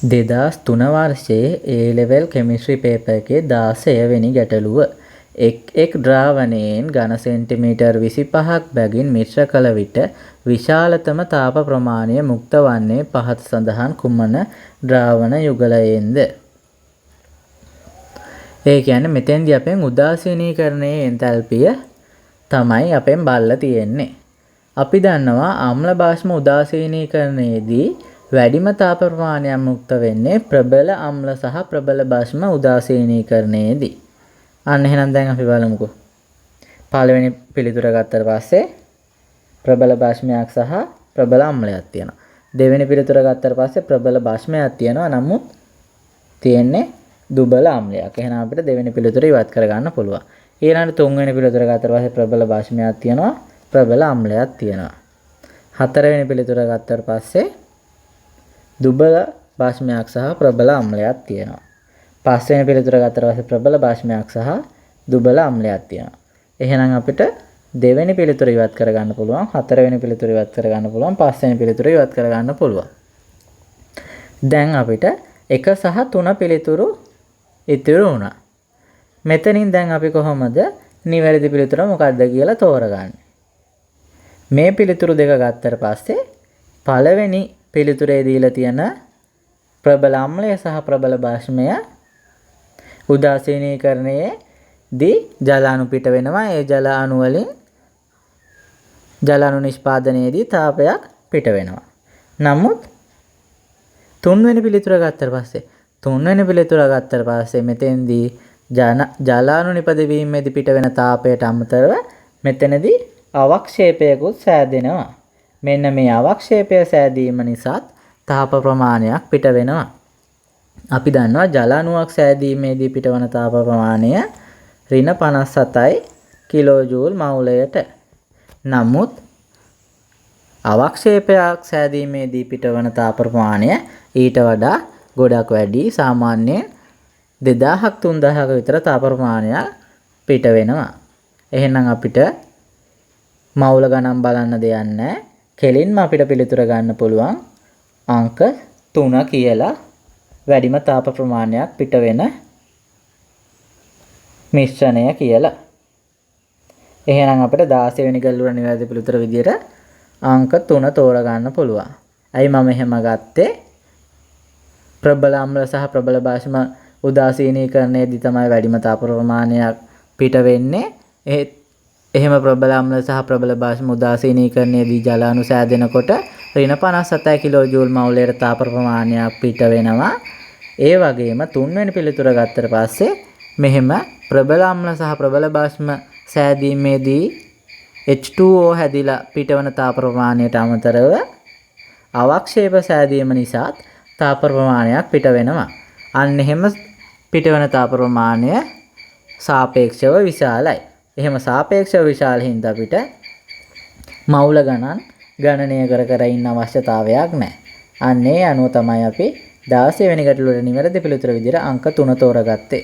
2003 වර්ෂයේ A level chemistry paper එකේ 16 වෙනි ගැටලුව එක් ද්‍රාවණයෙන් ඝන සෙන්ටිමීටර් 25ක් බැගින් මිශ්‍ර කළ විට විශාලතම තාප ප්‍රමාණය මුක්ත වන්නේ පහත සඳහන් කුමන ද්‍රාවණ යුගලයෙන්ද? ඒ කියන්නේ මෙතෙන්දී අපෙන් උදාසීනීකරණයේ එන්තල්පිය තමයි අපෙන් බලලා තියෙන්නේ. අපි දන්නවා ආම්ල භාෂ්ම උදාසීනීකරණයේදී වැඩිම තාප ප්‍රමාණයක් මුක්ත වෙන්නේ ප්‍රබල අම්ල සහ ප්‍රබල භාෂ්ම උදාසීනීකරණයේදී. අන්න එහෙනම් දැන් අපි බලමුකෝ. පළවෙනි පිළිතුර ගත්තට පස්සේ ප්‍රබල භාෂ්මයක් සහ ප්‍රබල අම්ලයක් තියෙනවා. දෙවෙනි පිළිතුර ගත්තට පස්සේ ප්‍රබල භාෂ්මයක් තියෙනවා. නමුත් තියෙන්නේ දුබල අම්ලයක්. එහෙනම් අපිට දෙවෙනි පිළිතුර ඉවත් කරගන්න පුළුවන්. ඊළඟට තුන්වෙනි පිළිතුර ගත්තට පස්සේ ප්‍රබල භාෂ්මයක් තියෙනවා. ප්‍රබල අම්ලයක් තියෙනවා. හතරවෙනි පිළිතුර ගත්තට පස්සේ දුබල භාෂ්මයක් සහ ප්‍රබල අම්ලයක් තියෙනවා. පස්වෙනි පිළිතුර ගත්තට පස්සේ ප්‍රබල භාෂ්මයක් සහ දුබල අම්ලයක් තියෙනවා. එහෙනම් අපිට දෙවෙනි පිළිතුර ඉවත් කරගන්න පුළුවන්, හතරවෙනි පිළිතුර ඉවත් කරගන්න පුළුවන්, පස්වෙනි පිළිතුර ඉවත් කරගන්න පුළුවන්. දැන් අපිට 1 සහ 3 පිළිතුරු ඉතුරු වුණා. මෙතනින් දැන් අපි කොහොමද නිවැරදි පිළිතුර මොකක්ද කියලා තෝරගන්නේ? මේ පිළිතුරු දෙක ගත්තට පස්සේ පළවෙනි පිළිතුරේ දීලා තියෙන ප්‍රබල අම්ලය සහ ප්‍රබල භාෂ්මය උදාසීනීකරණයේදී ජල අණු පිට වෙනවා. ඒ ජල අණු වලින් ජල අණු නිෂ්පාදනයේදී තාපයක් පිට වෙනවා. නමුත් තුන්වෙනි පිළිතුර ගත්තට පස්සේ මෙතෙන්දී ජල අණු නිපදවීමේදී පිට වෙන තාපයට අමතරව මෙතනදී අවක්ෂේපයකුත් සෑදෙනවා. මෙන්න මේ අවක්ෂේපය සෑදීම නිසා තාප ප්‍රමාණයක් පිට වෙනවා. අපි දන්නවා ජල අණුවක් සෑදීමේදී පිටවන තාප ප්‍රමාණය ඍණ 57යි කිලෝජූල් මවුලයට. නමුත් අවක්ෂේපයක් සෑදීමේදී පිටවන තාප ප්‍රමාණය ඊට වඩා ගොඩක් වැඩි. සාමාන්‍යයෙන් 2000ක් 3000ක විතර තාප ප්‍රමාණයක් පිට වෙනවා. එහෙනම් අපිට මවුල ගණන් බලන්න දෙයක් නැහැ. කෙලින්ම අපිට පිළිතුර ගන්න පුළුවන් අංක 3 කියලා වැඩිම තාප ප්‍රමාණයක් පිට වෙන මිශ්‍රණය කියලා. එහෙනම් අපිට 16 වෙනි ගැටලුවට නිවැරදි පිළිතුර විදියට අංක 3 තෝරගන්න පුළුවන්. ඇයි මම එහෙම ගත්තේ? ප්‍රබල අම්ල සහ ප්‍රබල භාෂ්ම උදාසීනීකරණයේදී තමයි වැඩිම තාප ප්‍රමාණයක් පිට වෙන්නේ. එහෙම ප්‍රබල අම්ල සහ ප්‍රබල භාෂ්ම උදාසීනීකරණයේදී ජල අණු සෑදෙනකොට ඍණ 57 කිලෝජූල් මවුලයට තාප ප්‍රමාණයක් පිට වෙනවා. ඒ වගේම තුන්වෙනි පිළිතුර ගත්තට පස්සේ මෙහෙම ප්‍රබල අම්ල සහ ප්‍රබල භාෂ්ම සෑදීමේදී H2O හැදිලා පිටවන තාප ප්‍රමාණයට අමතරව අවක්ෂේප සෑදීම නිසා තාප ප්‍රමාණයක් පිට වෙනවා. අන්න එහෙම පිටවන තාප ප්‍රමාණය සාපේක්ෂව විශාලයි. එහෙම සාපේක්ෂව විශාල හින්දා අපිට මවුල ගණන් ගණනය කර ඉන්න අවශ්‍යතාවයක් නැහැ. අන්න ඒ අනුව තමයි අපි 16 වෙනි ගැටලුවට නිවැරදි පිළිතුර විදිහට අංක 3 තෝරගත්තේ.